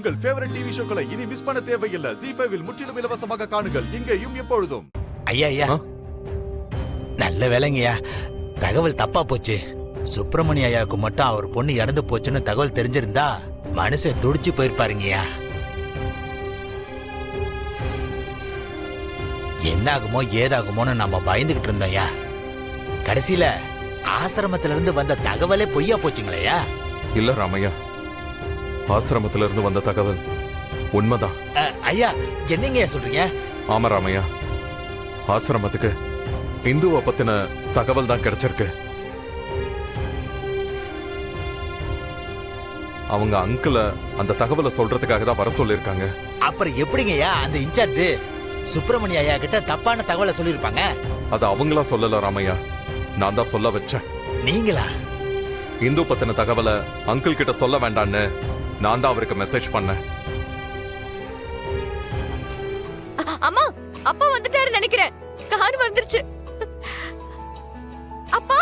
உங்கள் favourite TV ஷோக்களை இனி miss பண்ண தேவையில்லை. ZEE5 இல் முற்றிலும் இலவசமாக காணுங்கள், இங்கேயும் எப்பொழுதும். ஐயா நல்ல வேலைங்கய்யா, தகவல் தப்பா போச்சு. சுப்பிரமணிய ஐயாவுக்கு மட்டும் அவர் பொண்ணு இறந்து போச்சுன்னு தகவல் தெரிஞ்சிருந்தா மனுஷன் துடிச்சு போயிருப்பாருங்கய்யா. என்ன ஆகுமோ ஏதாகுமோன்னு நம்ம பயந்துகிட்டு இருந்தோம்யா. கடைசியில ஆசிரமத்தில இருந்து வந்த தகவலே பொய்யா போச்சுங்களேயா? இல்ல ராமையா, ஆசிரமத்தில இருந்து வந்த தகவல் உண்மைதான். ஐயா என்னங்க சொல்றீங்க? ஆமா ராமையா, ஆசிரமத்துக்கு இந்துவை பத்தின தகவல் தான் கிடைச்சிருக்கு. அவங்க அங்கிள அந்த தகவலை சொல்றதுக்காக தான் வர சொல்லிருக்காங்க. அப்புறம் எப்படிங்கய்யா அந்த இன்சார்ஜ் சுப்பிரமணிய ஐயா கிட்ட தப்பான தகவலை சொல்லிருப்பாங்க? அது அவங்களா சொல்லல ராமையா, நான் தான் சொல்ல வச்சேன். நீங்களா? இந்து பத்தின தகவலை அங்கிள் கிட்ட சொல்ல வேண்டான்னு நான் தான் அவருக்கு மெசேஜ் பண்ணேன். அம்மா, அப்பா வந்துட்டாரு நினைக்கிறேன். கார் வந்துருச்சு. அப்பா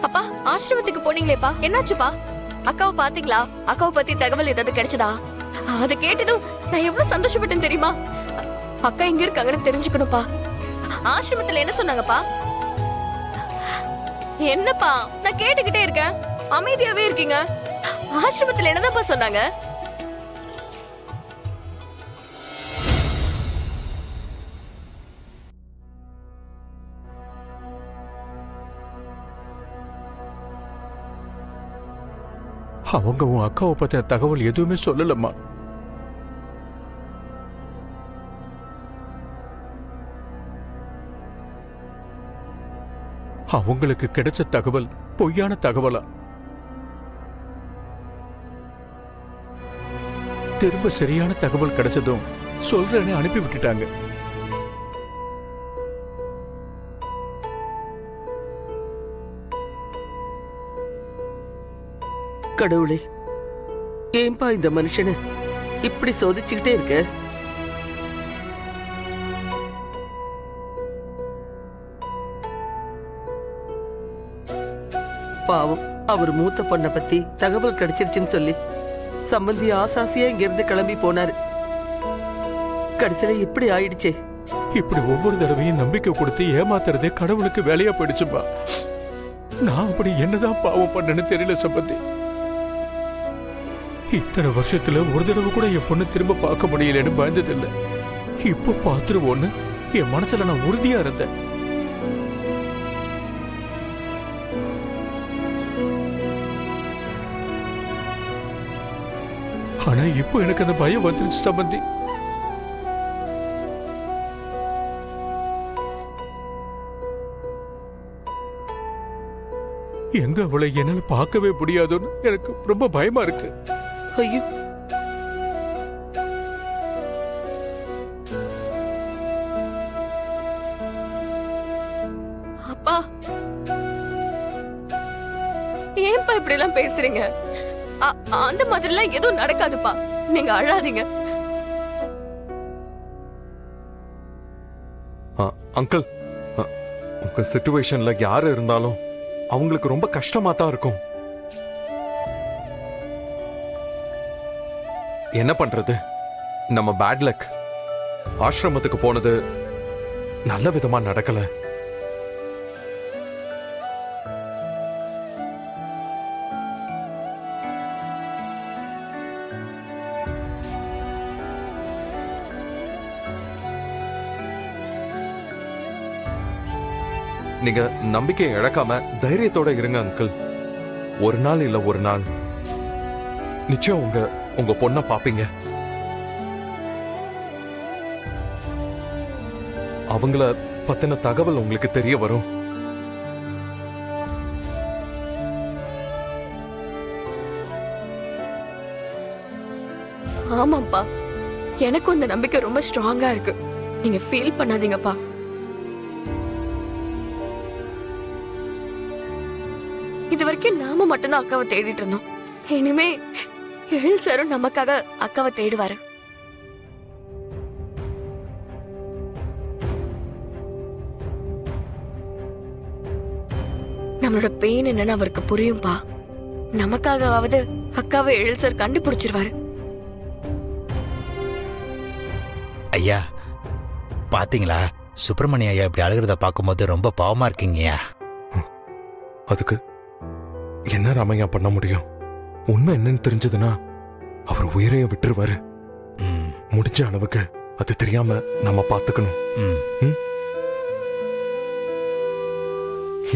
அப்பா ஆசிரமத்துக்கு போனீங்களேப்பா, என்னாச்சுப்பா? அக்காவை பாத்தீங்களா? அக்காவை பத்தி தகவல் ஏதாவது கிடைச்சதா? அதை கேட்டதும் நான் எவ்வளவு சந்தோஷப்பட்டேன் தெரியுமா? அக்கா எங்க இருக்காங்கன்னு தெரிஞ்சுக்கணும்ப்பா. ஆசிரமத்துல என்ன சொன்னாங்கப்பா? என்னப்பா நான் கேட்டுக்கிட்டே இருக்கேன், அமைதியாவே இருக்கீங்க. ஆசிரமத்துல என்னதான்ப்பா சொன்னாங்க? அவங்க உன் அக்காவை பத்தின தகவல் எதுவுமே சொல்லலம்மா. அவங்களுக்கு கிடைச்ச தகவல் பொய்யான தகவலா? திரும்ப சரியான தகவல் கிடைச்சதும் சொல்றேன்னு அனுப்பி விட்டுட்டாங்க. கடவுளே, ஏன்பா இந்த மனுஷனை இப்படி சோதிச்சுக்கிட்டே இருக்க? பாவம், அவர் மூத்த பொண்ணை பத்தி தகவல் கிடைச்சிருச்சுன்னு சொல்லி சம்பந்தி ஆசாசியா இங்க இருந்து கிளம்பி போனாரு. கடைசியில இப்படி ஆயிடுச்சே. இப்படி ஒவ்வொரு தடவையும் நம்பிக்கை கொடுத்து ஏமாத்துறதே கடவுளுக்கு வேலையா போயிடுச்சுப்பா. நான் அப்படி என்னதான் பாவம் பண்ணேன்னு தெரியல சம்பந்தி. இத்தனை வருஷத்துல ஒரு தடவை கூட என் பொண்ணு திரும்ப பார்க்க முடியலன்னு பயந்ததில்லை. இப்போ பார்த்துருவோன்னு என் மனசுல நான் உறுதியா இருந்தேன். ஆனா இப்போ எனக்கு அந்த பயம் வந்துருச்சு சம்பந்தி. எங்க அவளை என்னால பார்க்கவே முடியாதுன்னு எனக்கு ரொம்ப பயமா இருக்கு. ஐயோ, அப்பா ஏன்பா இப்படி எல்லாம் பேசுறீங்க? அந்த மாதிரி எல்லாம் எதுவும் நடக்காதுப்பா, நீங்க அழாதீங்க. அங்கிள், உங்க சிச்சுவேஷன்ல யாரு இருந்தாலும் அவங்களுக்கு ரொம்ப கஷ்டமா தான் இருக்கும். என்ன பண்றது, நம்ம பேட் லக். ஆசிரமத்துக்கு போனது நல்ல விதமா நடக்கல. நீங்க நம்பிக்கையை இழக்காம தைரியத்தோட இருங்க அங்கிள். ஒரு நாள் இல்ல ஒரு நாள் நிச்சயம் உங்க பொண்ணை பாப்பீங்க. அவங்கள பத்தின தகவல் உங்களுக்கு தெரிய வரும். ஆமாப்பா, எனக்கும் இந்த நம்பிக்கை ரொம்ப ஸ்ட்ராங்கா இருக்கு. நீங்க ஃபீல் பண்ணாதீங்கப்பா. இது வரைக்கும் நாம மட்டும்தான் அக்காவை தேடிட்டு இருந்தோம். இனிமே எழில் சாரும் நமக்காக அக்காவை தேடுவாரு. நம்மளோட பெயின் என்னன்னு அவருக்கு புரியும்பா. நமக்காகவாவது அக்காவை எழில் சார் கண்டுபிடிச்சிருவாரு. ஐயா பாத்தீங்களா, சுப்பிரமணிய ஐயா இப்படி அழுகிறத பார்க்கும்போது ரொம்ப பாவமா இருக்கீங்கய்யா. அதுக்கு என்ன ராமையா பண்ண முடியும்? உண்மை என்னன்னு தெரிஞ்சதுன்னா அவர் உயிரைய விட்டுருவாரு. ம், முடிஞ்ச அளவுக்கு அது தெரியாம நம்ம பாத்துக்கணும். ம்.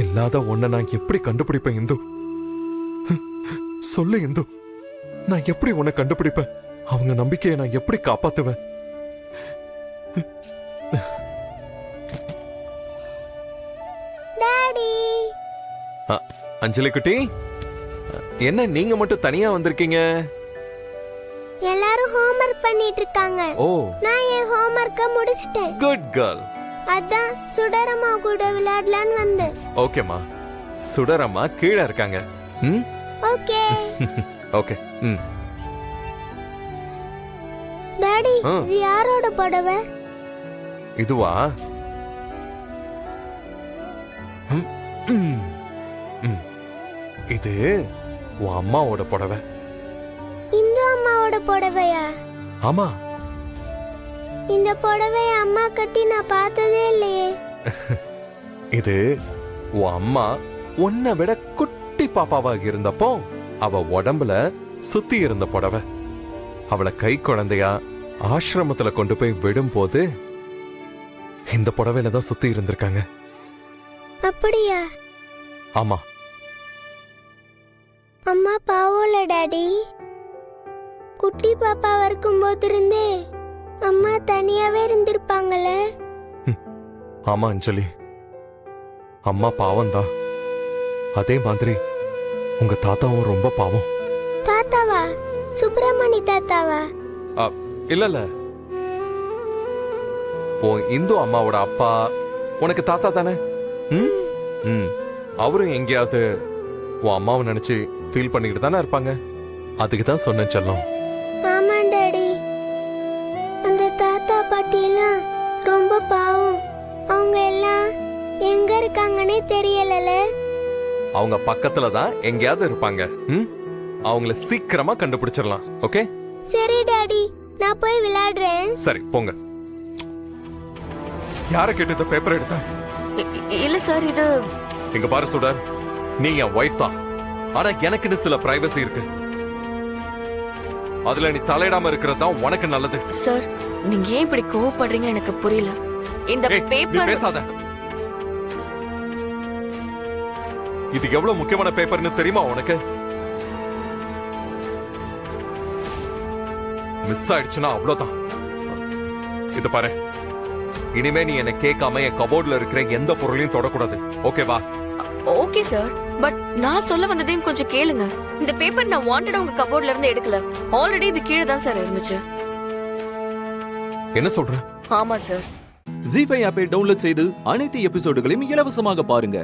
இல்லாத ஒன்ன நான் எப்படி கண்டுபிடிப்பேன் இந்து? சொல்லு இந்து, நான் எப்படி உன்னை கண்டுபிடிப்பேன்? அவங்க நம்பிக்கையை நான் எப்படி காப்பாத்துவேன்? அஞ்சலி குட்டி, என்ன நீங்க மட்டும் தனியா வந்திருக்கீங்க? எல்லாரும் ஹோம்வொர்க் பண்ணிட்டு இருக்காங்க. ஓ, நான் என் ஹோம்வொர்க்க முடிச்சிட்டேன். Good girl. அதான் சுடரம்மா கூட விளையாடலான்னு வந்தேன். ஓகேம்மா, சுடரம்மா கீழே இருக்காங்க. ம், ஓகே. ஓகே. ம், டாடி, ஆ. இது யாரோட புடவை? இதுவா? ம், ம், ம். இது உன் அம்மாவோட புடவை. இந்து அம்மாவோட புடவையா? ஆமா, இந்த புடவைய அம்மா கட்டி நான் பார்த்ததே இல்லையே. இது உன் அம்மா உன்னை விட குட்டி பாப்பாவாக இருந்தப்போ அவ உடம்புல சுத்தி இருந்த புடவை. அவளை கை குழந்தையா ஆசிரமத்துல கொண்டு போய் விடும்போது இந்த புடவையில தான் சுத்தி இருந்திருக்காங்க. அப்படியா? ஆமா. அம்மா பாவோல டாடி. குட்டி பாப்பாவா இருக்கும்போது இருந்தே அம்மா தனியாவே இருந்திருப்பாங்களே. ஆமா அஞ்சலி, அம்மா பாவம்தான். அதே மாதிரி உங்க தாத்தாவும் ரொம்ப பாவம். தாத்தாவா? சுப்பிரமணி தாத்தாவா? இல்ல, உன் இந்து அம்மாவோட அப்பா உனக்கு தாத்தா தானே? ம், ம். அவரும் எங்கேயாவது உன் அம்மாவை நினைச்சு ஃபீல் பண்ணிக்கிட்டு தானே இருப்பாங்க. அதுக்கு தான் சொன்னேன் செல்லம். ஆமா டாடி. அந்த தாத்தா பாட்டி எல்லாம் ரொம்ப பாவம். அவங்க எல்லாம் எங்க இருக்காங்கன்னே தெரியலல. அவங்க பக்கத்துல தான் எங்கேயாவது இருப்பாங்க. ம், அவங்கள சீக்கிரமா கண்டுபிடிச்சிடலாம். ஓகே? சரி டாடி, நான் போய் விளையாடுறேன். சரி, போங்க. யார கேட்டு இந்த பேப்பர் எடுத்த? இல்ல சார், இது இங்க பாரு சுடர், நீ என் வைஃப் தான். ஆனா எனக்குன்னு சில பிரைவசி இருக்கு. அதுல நீ தலையிடாம இருக்கிறது தான் உனக்கு நல்லது. சார், நீங்க ஏன் இப்படி கோவப்படுறீங்கன்னு எனக்கு புரியல. இந்த ஏய், நீ பேப்பர் பேசாத. இது எவ்வளவு முக்கியமான பேப்பர்னு தெரியுமா உனக்கு? மிஸ் ஆயிடுச்சுன்னா அவ்வளவுதான். இது பாரு, இனிமே நீ என்ன கேட்காம என் கபோர்ட்ல இருக்கிற எந்த பொருளையும் தொடக்கூடாது. ஓகேவா? ஓகே சார், பட் நான் சொல்ல வந்ததையும் கொஞ்சம் கேளுங்க. இந்த பேப்பர் நான் வாண்டட் உங்க கபோர்ட்ல இருந்து எடுக்கல. ஆல்ரெடி இது கீழே தான் சார் இருந்துச்சு. என்ன சொல்ற? ஆமா சார். ஜி5 ஆப்பை டவுன்லோட் செய்து அனைத்து எபிசோடுகளையும் இலவசமாக பாருங்க.